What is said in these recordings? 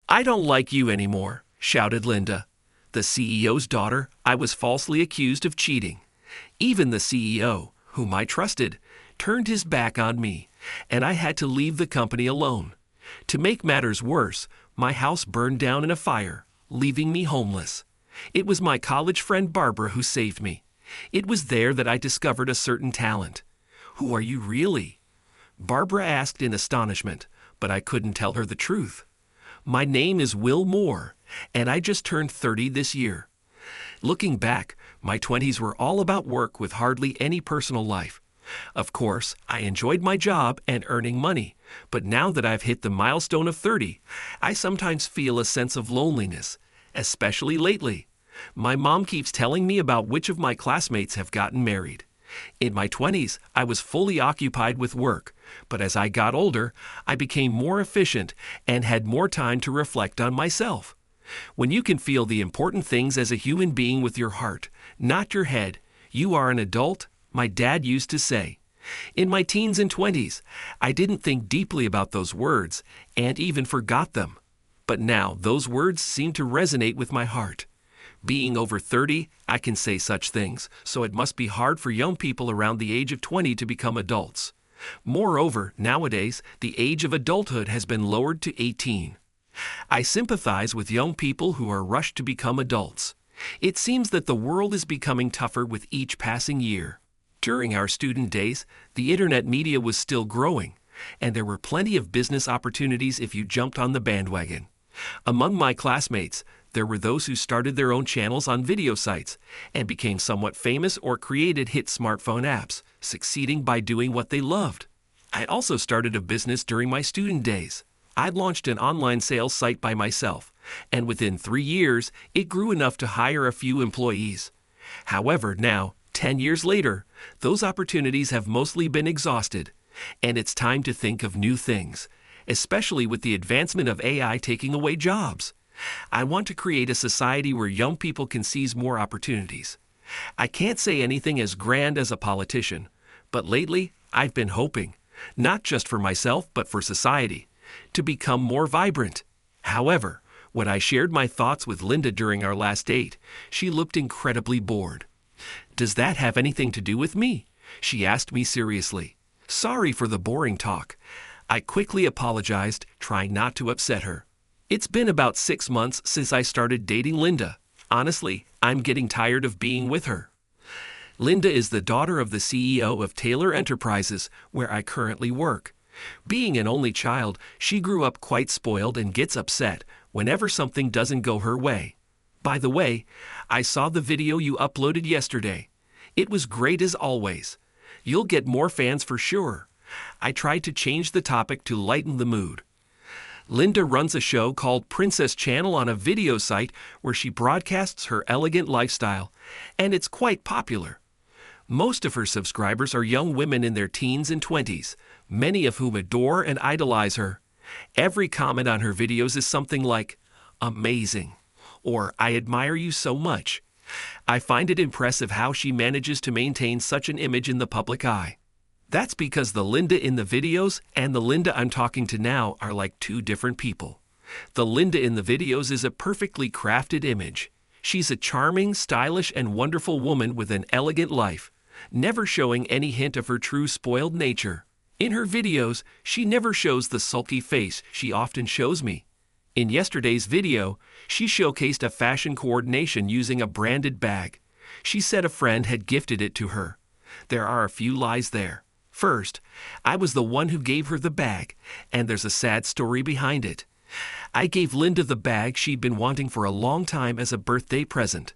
"I don't like you anymore," shouted Linda. The CEO's daughter, I was falsely accused of cheating. Even the CEO, whom I trusted, turned his back on me, and I had to leave the company alone. To make matters worse, my house burned down in a fire, leaving me homeless. It was my college friend Barbara who saved me. It was there that I discovered a certain talent. "Who are you really?" Barbara asked in astonishment, but I couldn't tell her the truth. "My name is Will Moore, and I just turned 30 this year." Looking back, my 20s were all about work with hardly any personal life. Of course, I enjoyed my job and earning money, but now that I've hit the milestone of 30, I sometimes feel a sense of loneliness, especially lately. My mom keeps telling me about which of my classmates have gotten married. In my 20s, I was fully occupied with work, but as I got older, I became more efficient and had more time to reflect on myself. When you can feel the important things as a human being with your heart, not your head, you are an adult, my dad used to say. In my teens and 20s, I didn't think deeply about those words and even forgot them. But now those words seem to resonate with my heart. Being over 30, I can say such things, so it must be hard for young people around the age of 20 to become adults. Moreover, nowadays, the age of adulthood has been lowered to 18. I sympathize with young people who are rushed to become adults. It seems that the world is becoming tougher with each passing year. During our student days, the internet media was still growing, and there were plenty of business opportunities if you jumped on the bandwagon. Among my classmates, there were those who started their own channels on video sites and became somewhat famous or created hit smartphone apps, succeeding by doing what they loved. I also started a business during my student days. I launched an online sales site by myself, and within 3 years, it grew enough to hire a few employees. However, now, 10 years later, those opportunities have mostly been exhausted, and it's time to think of new things, especially with the advancement of AI taking away jobs. I want to create a society where young people can seize more opportunities. I can't say anything as grand as a politician, but lately I've been hoping, not just for myself but for society, to become more vibrant. However, when I shared my thoughts with Linda during our last date, she looked incredibly bored. "Does that have anything to do with me?" she asked me seriously. Sorry for the boring talk. I quickly apologized, trying not to upset her. It's been about 6 months since I started dating Linda. Honestly, I'm getting tired of being with her. Linda is the daughter of the CEO of Taylor Enterprises, where I currently work. Being an only child, she grew up quite spoiled and gets upset whenever something doesn't go her way. By the way, I saw the video you uploaded yesterday. It was great as always. You'll get more fans for sure. I tried to change the topic to lighten the mood. Linda runs a show called Princess Channel on a video site where she broadcasts her elegant lifestyle, and it's quite popular. Most of her subscribers are young women in their teens and 20s, many of whom adore and idolize her. Every comment on her videos is something like, "Amazing," or "I admire you so much." I find it impressive how she manages to maintain such an image in the public eye. That's because the Linda in the videos and the Linda I'm talking to now are like two different people. The Linda in the videos is a perfectly crafted image. She's a charming, stylish, and wonderful woman with an elegant life, never showing any hint of her true spoiled nature. In her videos, she never shows the sulky face she often shows me. In yesterday's video, she showcased a fashion coordination using a branded bag. She said a friend had gifted it to her. There are a few lies there. First, I was the one who gave her the bag, and there's a sad story behind it. I gave Linda the bag she'd been wanting for a long time as a birthday present.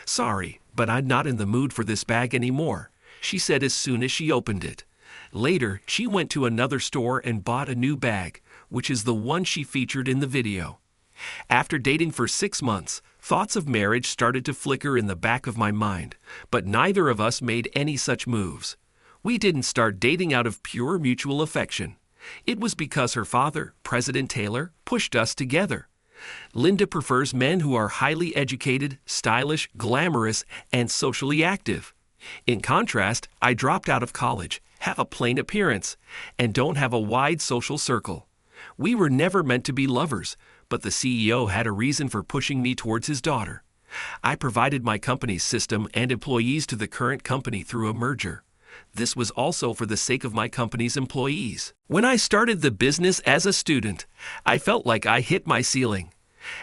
"Sorry, but I'm not in the mood for this bag anymore," she said as soon as she opened it. Later, she went to another store and bought a new bag, which is the one she featured in the video. After dating for 6 months, thoughts of marriage started to flicker in the back of my mind, but neither of us made any such moves. We didn't start dating out of pure mutual affection. It was because her father, President Taylor, pushed us together. Linda prefers men who are highly educated, stylish, glamorous, and socially active. In contrast, I dropped out of college, have a plain appearance, and don't have a wide social circle. We were never meant to be lovers, but the CEO had a reason for pushing me towards his daughter. I provided my company's system and employees to the current company through a merger. This was also for the sake of my company's employees. When I started the business as a student, I felt like I hit my ceiling.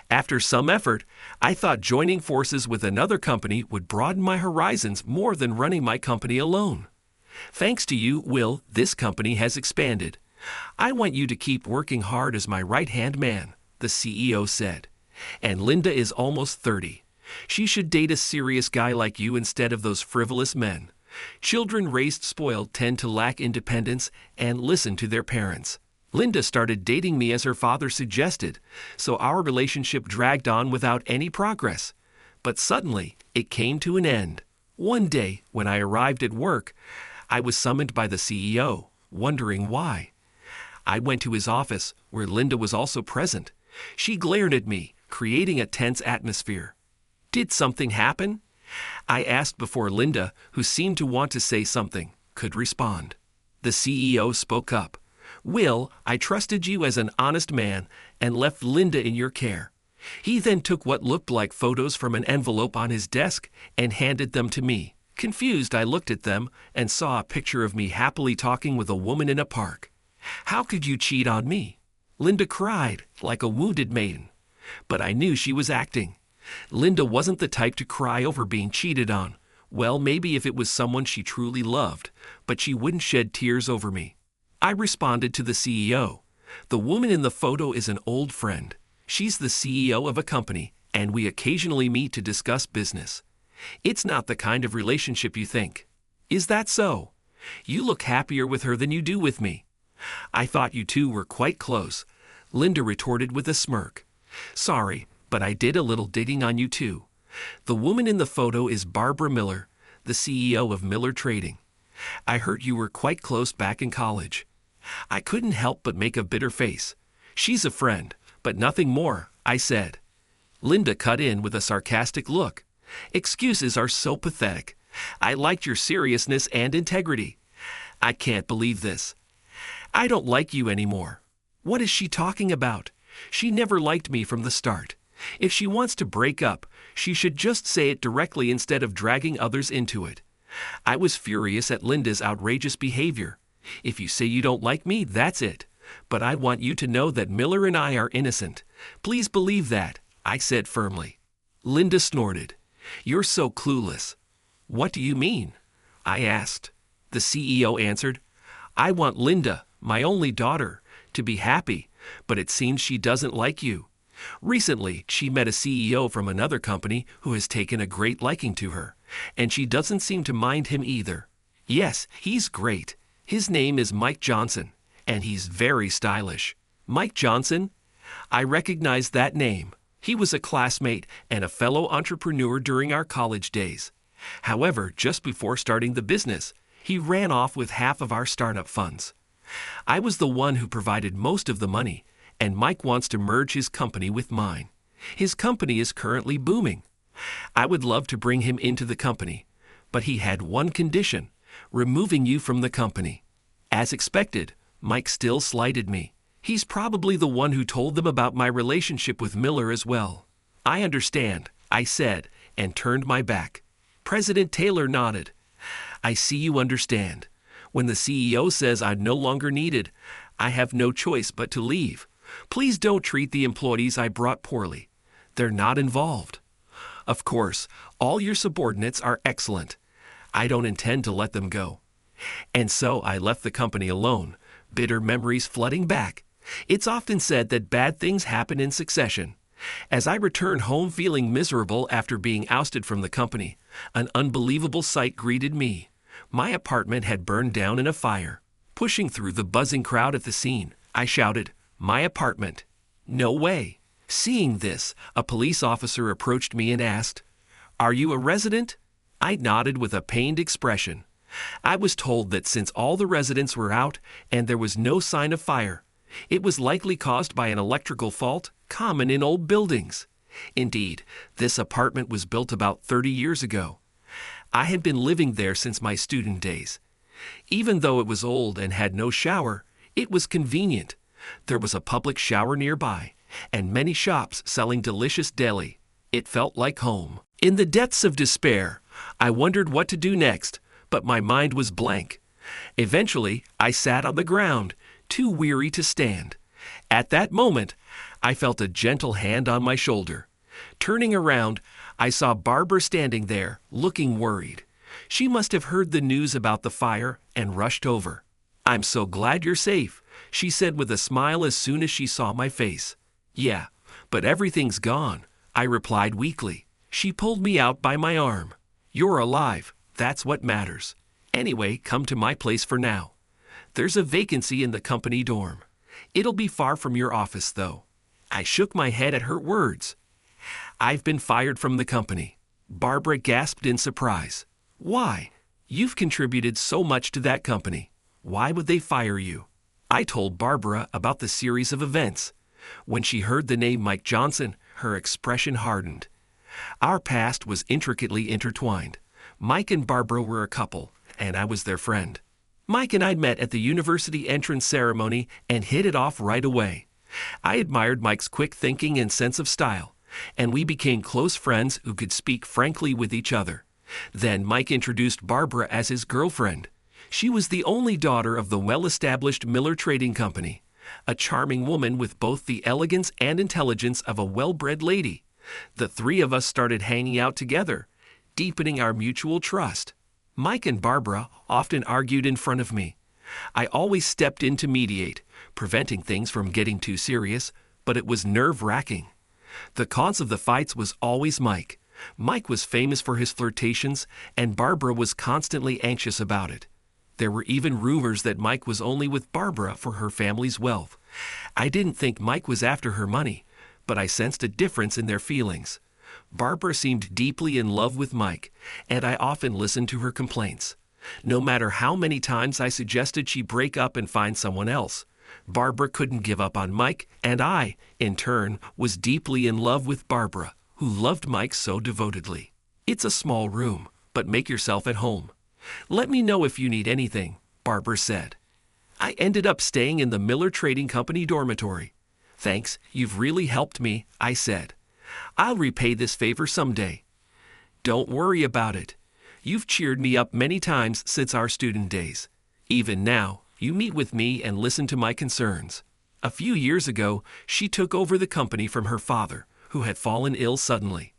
After some effort, I thought joining forces with another company would broaden my horizons more than running my company alone. Thanks to you, Will, this company has expanded. I want you to keep working hard as my right-hand man, the CEO said. And Linda is almost 30. She should date a serious guy like you instead of those frivolous men. Children raised spoiled tend to lack independence and listen to their parents. Linda started dating me as her father suggested, so our relationship dragged on without any progress. But suddenly, it came to an end. One day, when I arrived at work, I was summoned by the CEO, wondering why. I went to his office, where Linda was also present. She glared at me, creating a tense atmosphere. Did something happen? I asked before Linda, who seemed to want to say something, could respond. The CEO spoke up. Will, I trusted you as an honest man and left Linda in your care. He then took what looked like photos from an envelope on his desk and handed them to me. Confused, I looked at them and saw a picture of me happily talking with a woman in a park. How could you cheat on me? Linda cried, like a wounded maiden. But I knew she was acting. Linda wasn't the type to cry over being cheated on. Well, maybe if it was someone she truly loved, but she wouldn't shed tears over me. I responded to the CEO. The woman in the photo is an old friend. She's the CEO of a company, and we occasionally meet to discuss business. It's not the kind of relationship you think. Is that so? You look happier with her than you do with me. I thought you two were quite close, Linda retorted with a smirk. Sorry, but I did a little digging on you too. The woman in the photo is Barbara Miller, the CEO of Miller Trading. I heard you were quite close back in college. I couldn't help but make a bitter face. She's a friend, but nothing more, I said. Linda cut in with a sarcastic look. Excuses are so pathetic. I liked your seriousness and integrity. I can't believe this. I don't like you anymore. What is she talking about? She never liked me from the start. If she wants to break up, she should just say it directly instead of dragging others into it. I was furious at Linda's outrageous behavior. If you say you don't like me, that's it. But I want you to know that Miller and I are innocent. Please believe that, I said firmly. Linda snorted. You're so clueless. What do you mean? I asked. The CEO answered, I want Linda, my only daughter, to be happy, but it seems she doesn't like you. Recently, she met a CEO from another company who has taken a great liking to her, and she doesn't seem to mind him either. Yes, he's great. His name is Mike Johnson, and he's very stylish. Mike Johnson? I recognize that name. He was a classmate and a fellow entrepreneur during our college days. However, just before starting the business, he ran off with half of our startup funds. I was the one who provided most of the money, and Mike wants to merge his company with mine. His company is currently booming. I would love to bring him into the company, but he had one condition, removing you from the company. As expected, Mike still slighted me. He's probably the one who told them about my relationship with Miller as well. I understand, I said, and turned my back. President Taylor nodded. I see you understand. When the CEO says I'm no longer needed, I have no choice but to leave. Please don't treat the employees I brought poorly. They're not involved. Of course, all your subordinates are excellent. I don't intend to let them go. And so I left the company alone, bitter memories flooding back. It's often said that bad things happen in succession. As I returned home feeling miserable after being ousted from the company, an unbelievable sight greeted me. My apartment had burned down in a fire. Pushing through the buzzing crowd at the scene, I shouted, "My apartment." No way. Seeing this, a police officer approached me and asked, "Are you a resident?" I nodded with a pained expression. I was told that since all the residents were out and there was no sign of fire, it was likely caused by an electrical fault common in old buildings. Indeed, this apartment was built about 30 years ago. I had been living there since my student days. Even though it was old and had no shower, it was convenient. There was a public shower nearby, and many shops selling delicious deli. It felt like home. In the depths of despair, I wondered what to do next, but my mind was blank. Eventually, I sat on the ground, too weary to stand. At that moment, I felt a gentle hand on my shoulder. Turning around, I saw Barbara standing there, looking worried. She must have heard the news about the fire and rushed over. "I'm so glad you're safe," she said with a smile as soon as she saw my face. "Yeah, but everything's gone," I replied weakly. She pulled me out by my arm. "You're alive, that's what matters. Anyway, come to my place for now. There's a vacancy in the company dorm. It'll be far from your office, though." I shook my head at her words. "I've been fired from the company." Barbara gasped in surprise. "Why? You've contributed so much to that company. Why would they fire you?" I told Barbara about the series of events. When she heard the name Mike Johnson, her expression hardened. Our past was intricately intertwined. Mike and Barbara were a couple, and I was their friend. Mike and I met at the university entrance ceremony and hit it off right away. I admired Mike's quick thinking and sense of style, and we became close friends who could speak frankly with each other. Then Mike introduced Barbara as his girlfriend. She was the only daughter of the well-established Miller Trading Company, a charming woman with both the elegance and intelligence of a well-bred lady. The three of us started hanging out together, deepening our mutual trust. Mike and Barbara often argued in front of me. I always stepped in to mediate, preventing things from getting too serious, but it was nerve-wracking. The cause of the fights was always Mike. Mike was famous for his flirtations, and Barbara was constantly anxious about it. There were even rumors that Mike was only with Barbara for her family's wealth. I didn't think Mike was after her money, but I sensed a difference in their feelings. Barbara seemed deeply in love with Mike, and I often listened to her complaints. No matter how many times I suggested she break up and find someone else, Barbara couldn't give up on Mike, and I, in turn, was deeply in love with Barbara, who loved Mike so devotedly. "It's a small room, but make yourself at home. Let me know if you need anything," Barbara said. I ended up staying in the Miller Trading Company dormitory. "Thanks, you've really helped me," I said. "I'll repay this favor someday." "Don't worry about it. You've cheered me up many times since our student days. Even now, you meet with me and listen to my concerns." A few years ago, she took over the company from her father, who had fallen ill suddenly.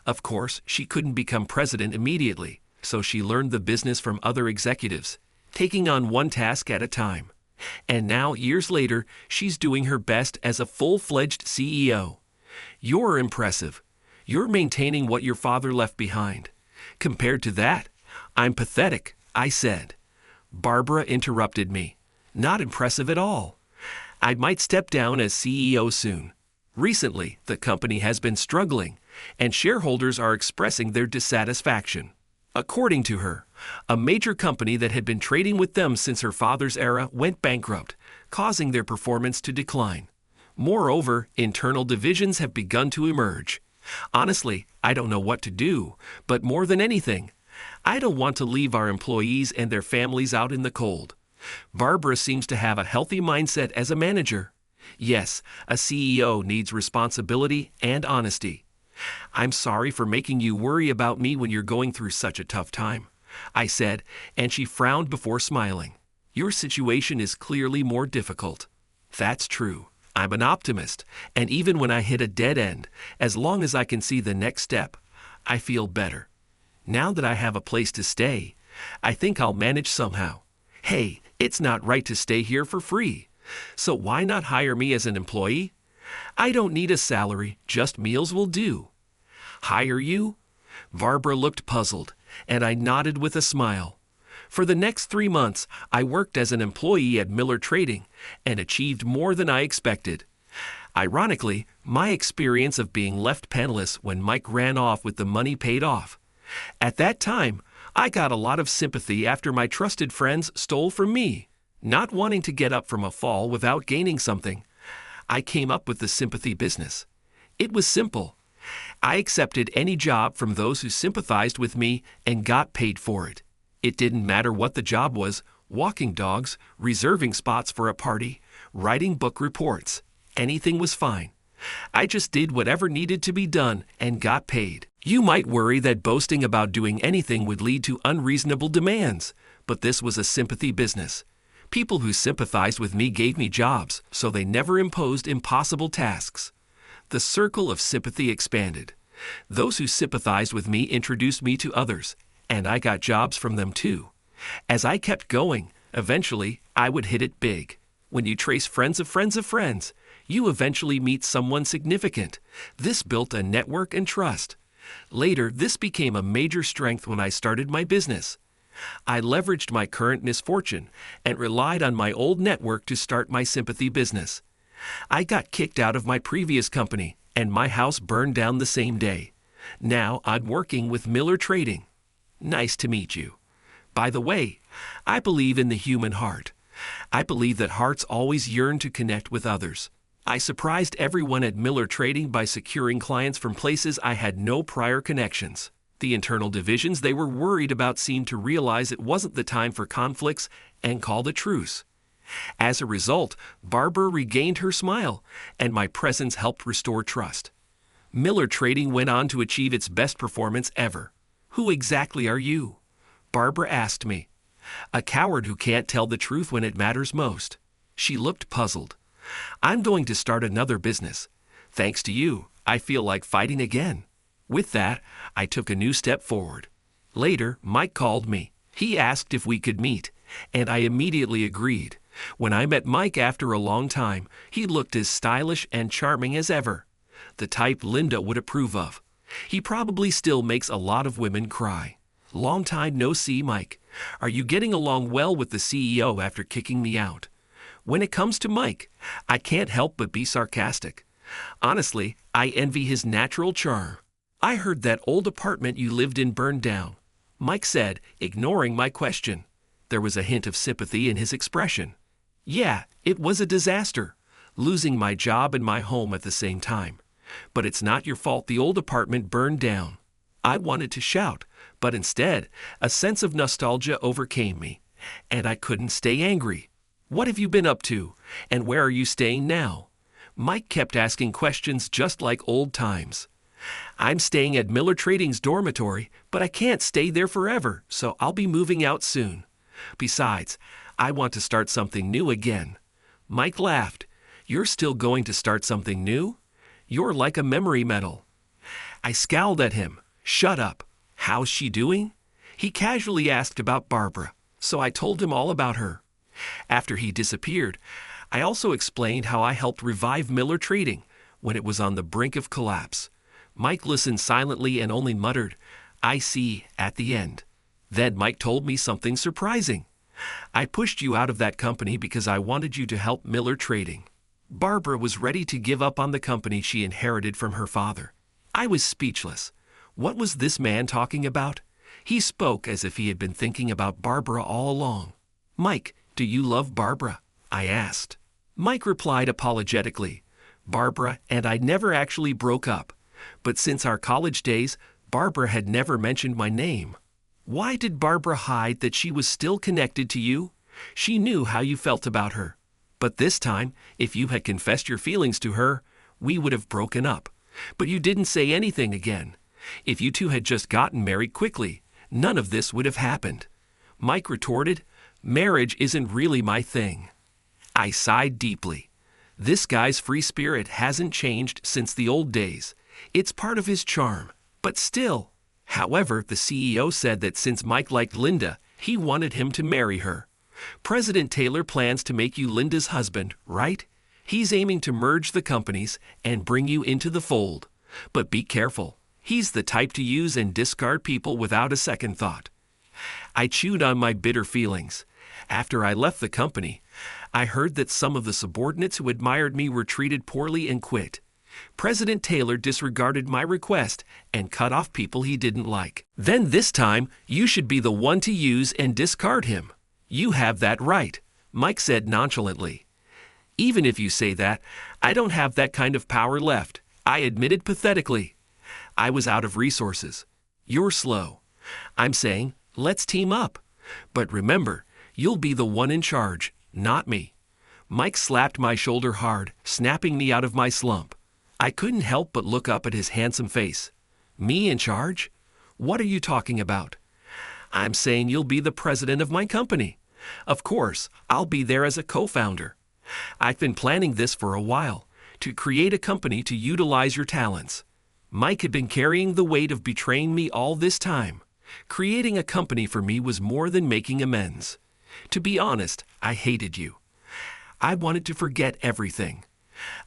Of course, she couldn't become president immediately, so she learned the business from other executives, taking on one task at a time. And now, years later, she's doing her best as a full-fledged CEO. "You're impressive. You're maintaining what your father left behind. Compared to that, I'm pathetic," I said. Barbara interrupted me. "Not impressive at all. I might step down as CEO soon. Recently, the company has been struggling, and shareholders are expressing their dissatisfaction." According to her, a major company that had been trading with them since her father's era went bankrupt, causing their performance to decline. Moreover, internal divisions have begun to emerge. Honestly, I don't know what to do, but more than anything, I don't want to leave our employees and their families out in the cold. Barbara seems to have a healthy mindset as a manager. Yes, a CEO needs responsibility and honesty. "I'm sorry for making you worry about me when you're going through such a tough time," I said, and she frowned before smiling. "Your situation is clearly more difficult." That's true. I'm an optimist, and even when I hit a dead end, as long as I can see the next step, I feel better. Now that I have a place to stay, I think I'll manage somehow. Hey, it's not right to stay here for free. So why not hire me as an employee? I don't need a salary, just meals will do. Hire you? Barbara looked puzzled, and I nodded with a smile. For the next 3 months, I worked as an employee at Miller Trading and achieved more than I expected. Ironically, my experience of being left penniless when Mike ran off with the money paid off. At that time, I got a lot of sympathy after my trusted friends stole from me. Not wanting to get up from a fall without gaining something, I came up with the sympathy business. It was simple. I accepted any job from those who sympathized with me and got paid for it. It didn't matter what the job was: walking dogs, reserving spots for a party, writing book reports. Anything was fine. I just did whatever needed to be done and got paid. You might worry that boasting about doing anything would lead to unreasonable demands, but this was a sympathy business. People who sympathized with me gave me jobs, so they never imposed impossible tasks. The circle of sympathy expanded. Those who sympathized with me introduced me to others, and I got jobs from them too. As I kept going, eventually I would hit it big. When you trace friends of friends of friends, you eventually meet someone significant. This built a network and trust. Later, this became a major strength when I started my business. I leveraged my current misfortune and relied on my old network to start my sympathy business. I got kicked out of my previous company, and my house burned down the same day. Now I'm working with Miller Trading. Nice to meet you. By the way, I believe in the human heart. I believe that hearts always yearn to connect with others. I surprised everyone at Miller Trading by securing clients from places I had no prior connections. The internal divisions they were worried about seemed to realize it wasn't the time for conflicts and called a truce. As a result, Barbara regained her smile, and my presence helped restore trust. Miller Trading went on to achieve its best performance ever. Who exactly are you? Barbara asked me. A coward who can't tell the truth when it matters most. She looked puzzled. I'm going to start another business. Thanks to you, I feel like fighting again. With that, I took a new step forward. Later, Mike called me. He asked if we could meet, and I immediately agreed. When I met Mike after a long time, he looked as stylish and charming as ever. The type Linda would approve of. He probably still makes a lot of women cry. Long time no see, Mike. Are you getting along well with the CEO after kicking me out? When it comes to Mike, I can't help but be sarcastic. Honestly, I envy his natural charm. I heard that old apartment you lived in burned down, Mike said, ignoring my question. There was a hint of sympathy in his expression. Yeah, it was a disaster, losing my job and my home at the same time. But it's not your fault the old apartment burned down. I wanted to shout, but instead, a sense of nostalgia overcame me, and I couldn't stay angry. What have you been up to, and where are you staying now? Mike kept asking questions just like old times. I'm staying at Miller Trading's dormitory, but I can't stay there forever, so I'll be moving out soon. Besides, I want to start something new again. Mike laughed. You're still going to start something new? You're like a memory medal. I scowled at him. Shut up. How's she doing? He casually asked about Barbara, so I told him all about her. After he disappeared, I also explained how I helped revive Miller Trading when it was on the brink of collapse. Mike listened silently and only muttered, "I see," at the end. Then Mike told me something surprising. I pushed you out of that company because I wanted you to help Miller Trading. Barbara was ready to give up on the company she inherited from her father. I was speechless. What was this man talking about? He spoke as if he had been thinking about Barbara all along. Mike, do you love Barbara? I asked. Mike replied apologetically. Barbara and I never actually broke up. But since our college days, Barbara had never mentioned my name. Why did Barbara hide that she was still connected to you? She knew how you felt about her. But this time, if you had confessed your feelings to her, we would have broken up. But you didn't say anything again. If you two had just gotten married quickly, none of this would have happened. Mike retorted, "Marriage isn't really my thing." I sighed deeply. This guy's free spirit hasn't changed since the old days. It's part of his charm, but still. However, the CEO said that since Mike liked Linda, he wanted him to marry her. President Taylor plans to make you Linda's husband, right? He's aiming to merge the companies and bring you into the fold. But be careful. He's the type to use and discard people without a second thought. I chewed on my bitter feelings. After I left the company, I heard that some of the subordinates who admired me were treated poorly and quit. President Taylor disregarded my request and cut off people he didn't like. Then this time, you should be the one to use and discard him. You have that right, Mike said nonchalantly. Even if you say that, I don't have that kind of power left, I admitted pathetically. I was out of resources. You're slow. I'm saying, let's team up. But remember, you'll be the one in charge, not me. Mike slapped my shoulder hard, snapping me out of my slump. I couldn't help but look up at his handsome face. Me in charge? What are you talking about? I'm saying you'll be the president of my company. Of course, I'll be there as a co-founder. I've been planning this for a while, to create a company to utilize your talents. Mike had been carrying the weight of betraying me all this time. Creating a company for me was more than making amends. To be honest, I hated you. I wanted to forget everything.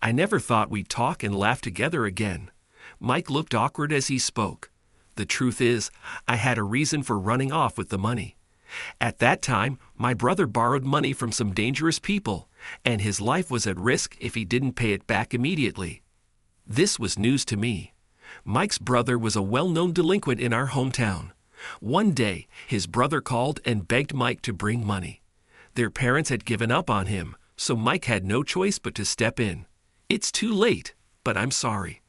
I never thought we'd talk and laugh together again. Mike looked awkward as he spoke. The truth is, I had a reason for running off with the money. At that time, my brother borrowed money from some dangerous people, and his life was at risk if he didn't pay it back immediately. This was news to me. Mike's brother was a well-known delinquent in our hometown. One day, his brother called and begged Mike to bring money. Their parents had given up on him, so Mike had no choice but to step in. It's too late, but I'm sorry.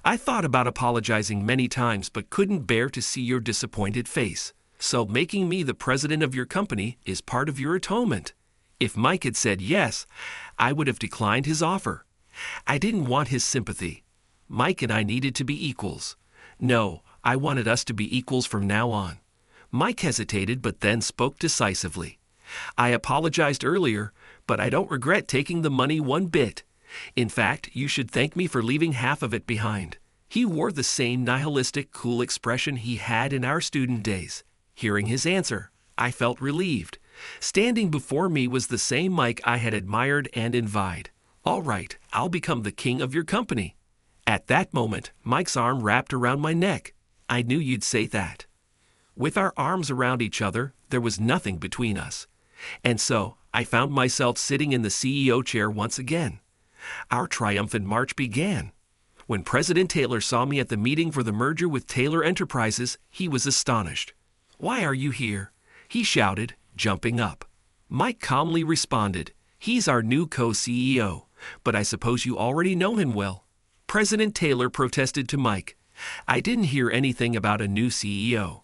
I thought about apologizing many times but couldn't bear to see your disappointed face. So making me the president of your company is part of your atonement. If Mike had said yes, I would have declined his offer. I didn't want his sympathy. Mike and I needed to be equals. No, I wanted us to be equals from now on. Mike hesitated but then spoke decisively. I apologized earlier, but I don't regret taking the money one bit. In fact, you should thank me for leaving half of it behind. He wore the same nihilistic, cool expression he had in our student days. Hearing his answer, I felt relieved. Standing before me was the same Mike I had admired and envied. All right, I'll become the king of your company. At that moment, Mike's arm wrapped around my neck. I knew you'd say that. With our arms around each other, there was nothing between us. And so, I found myself sitting in the CEO chair once again. Our triumphant march began. When President Taylor saw me at the meeting for the merger with Taylor Enterprises, he was astonished. "Why are you here?" he shouted, jumping up. Mike calmly responded, "He's our new co-CEO, but I suppose you already know him well." President Taylor protested to Mike, "I didn't hear anything about a new CEO.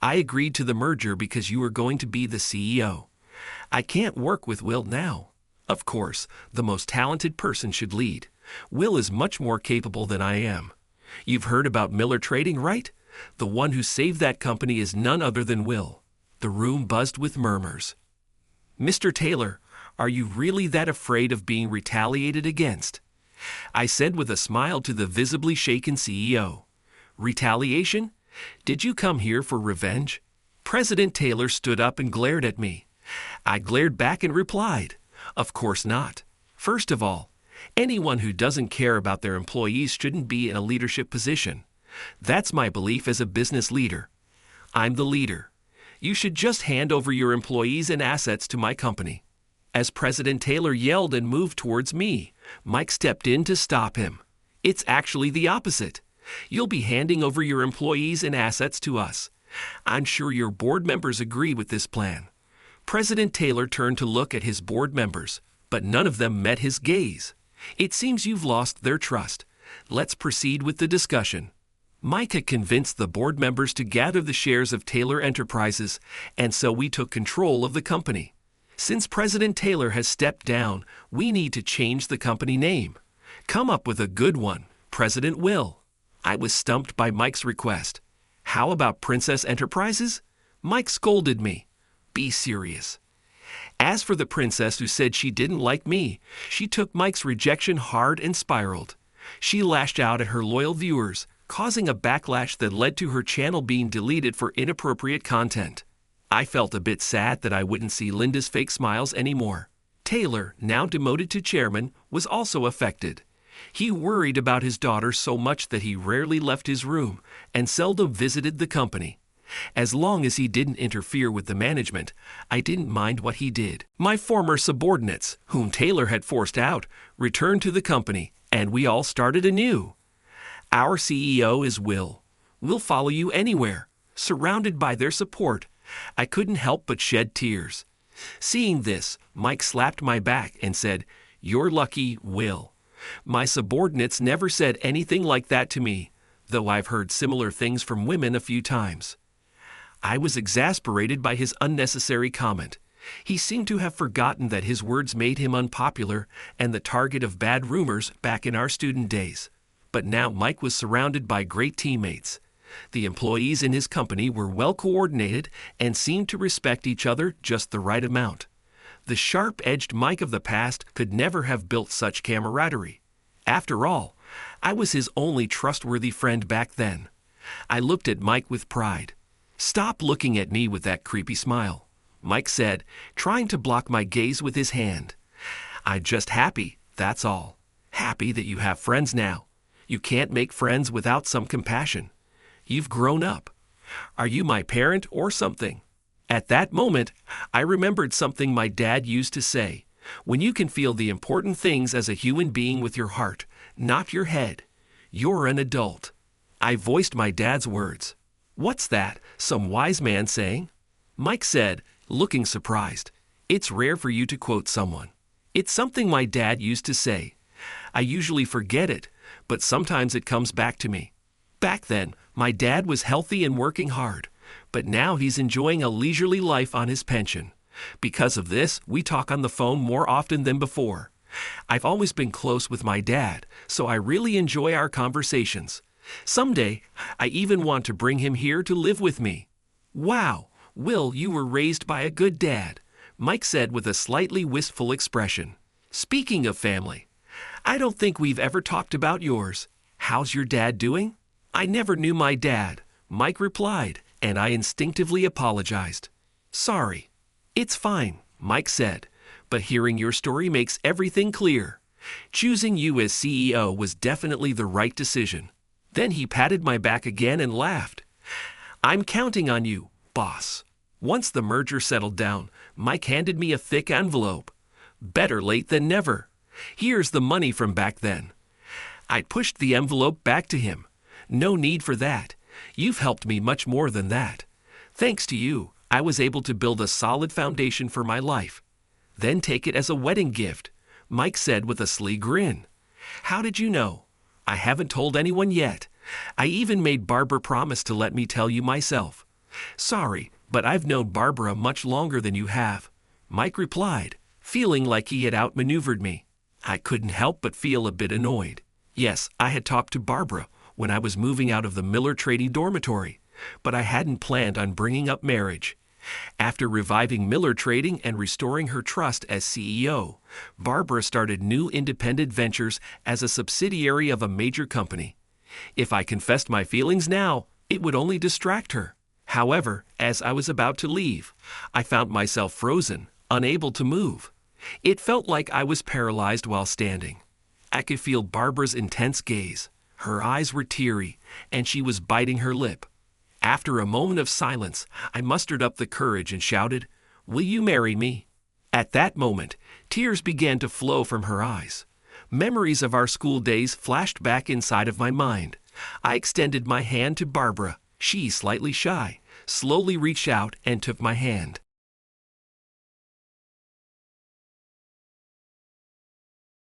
I agreed to the merger because you were going to be the CEO. I can't work with Will now. Of course, the most talented person should lead. Will is much more capable than I am. You've heard about Miller Trading, right? The one who saved that company is none other than Will." The room buzzed with murmurs. "Mr. Taylor, are you really that afraid of being retaliated against?" I said with a smile to the visibly shaken CEO. "Retaliation? Did you come here for revenge?" President Taylor stood up and glared at me. I glared back and replied, "Of course not. First of all, anyone who doesn't care about their employees shouldn't be in a leadership position. That's my belief as a business leader. I'm the leader. You should just hand over your employees and assets to my company." As President Taylor yelled and moved towards me, Mike stepped in to stop him. "It's actually the opposite. You'll be handing over your employees and assets to us. I'm sure your board members agree with this plan." President Taylor turned to look at his board members, but none of them met his gaze. "It seems you've lost their trust. Let's proceed with the discussion." Mike had convinced the board members to gather the shares of Taylor Enterprises, and so we took control of the company. Since President Taylor has stepped down, we need to change the company name. Come up with a good one, President Will. I was stumped by Mike's request. "How about Princess Enterprises?" Mike scolded me. "Be serious." As for the princess who said she didn't like me, she took Mike's rejection hard and spiraled. She lashed out at her loyal viewers, causing a backlash that led to her channel being deleted for inappropriate content. I felt a bit sad that I wouldn't see Linda's fake smiles anymore. Taylor, now demoted to chairman, was also affected. He worried about his daughter so much that he rarely left his room and seldom visited the company. As long as he didn't interfere with the management, I didn't mind what he did. My former subordinates, whom Taylor had forced out, returned to the company, and we all started anew. Our CEO is Will. We'll follow you anywhere. Surrounded by their support, I couldn't help but shed tears. Seeing this, Mike slapped my back and said, "You're lucky, Will." My subordinates never said anything like that to me, though I've heard similar things from women a few times. I was exasperated by his unnecessary comment. He seemed to have forgotten that his words made him unpopular and the target of bad rumors back in our student days. But now Mike was surrounded by great teammates. The employees in his company were well coordinated and seemed to respect each other just the right amount. The sharp-edged Mike of the past could never have built such camaraderie. After all, I was his only trustworthy friend back then. I looked at Mike with pride. "Stop looking at me with that creepy smile," Mike said, trying to block my gaze with his hand. "I'm just happy, that's all. Happy that you have friends now. You can't make friends without some compassion. You've grown up. Are you my parent or something?" At that moment, I remembered something my dad used to say. When you can feel the important things as a human being with your heart, not your head, you're an adult. I voiced my dad's words. "What's that? Some wise man saying?" Mike said, looking surprised. "It's rare for you to quote someone. It's something my dad used to say. I usually forget it, but sometimes it comes back to me. Back then, my dad was healthy and working hard, but now he's enjoying a leisurely life on his pension. Because of this, we talk on the phone more often than before. I've always been close with my dad, so I really enjoy our conversations. Someday, I even want to bring him here to live with me." "Wow, Will, you were raised by a good dad," Mike said with a slightly wistful expression. "Speaking of family, I don't think we've ever talked about yours. How's your dad doing?" "I never knew my dad," Mike replied, and I instinctively apologized. "Sorry." "It's fine," Mike said, "but hearing your story makes everything clear. Choosing you as CEO was definitely the right decision." Then he patted my back again and laughed. "I'm counting on you, boss." Once the merger settled down, Mike handed me a thick envelope. "Better late than never. Here's the money from back then." I pushed the envelope back to him. "No need for that. You've helped me much more than that. Thanks to you, I was able to build a solid foundation for my life." "Then take it as a wedding gift," Mike said with a sly grin. "How did you know?" "I haven't told anyone yet. I even made Barbara promise to let me tell you myself." "Sorry, but I've known Barbara much longer than you have," Mike replied, feeling like he had outmaneuvered me. I couldn't help but feel a bit annoyed. Yes, I had talked to Barbara when I was moving out of the Miller Trading dormitory, but I hadn't planned on bringing up marriage. After reviving Miller Trading and restoring her trust as CEO, Barbara started new independent ventures as a subsidiary of a major company. If I confessed my feelings now, it would only distract her. However, as I was about to leave, I found myself frozen, unable to move. It felt like I was paralyzed while standing. I could feel Barbara's intense gaze. Her eyes were teary, and she was biting her lip. After a moment of silence, I mustered up the courage and shouted, "Will you marry me?" At that moment, tears began to flow from her eyes. Memories of our school days flashed back inside of my mind. I extended my hand to Barbara. She, slightly shy, slowly reached out and took my hand.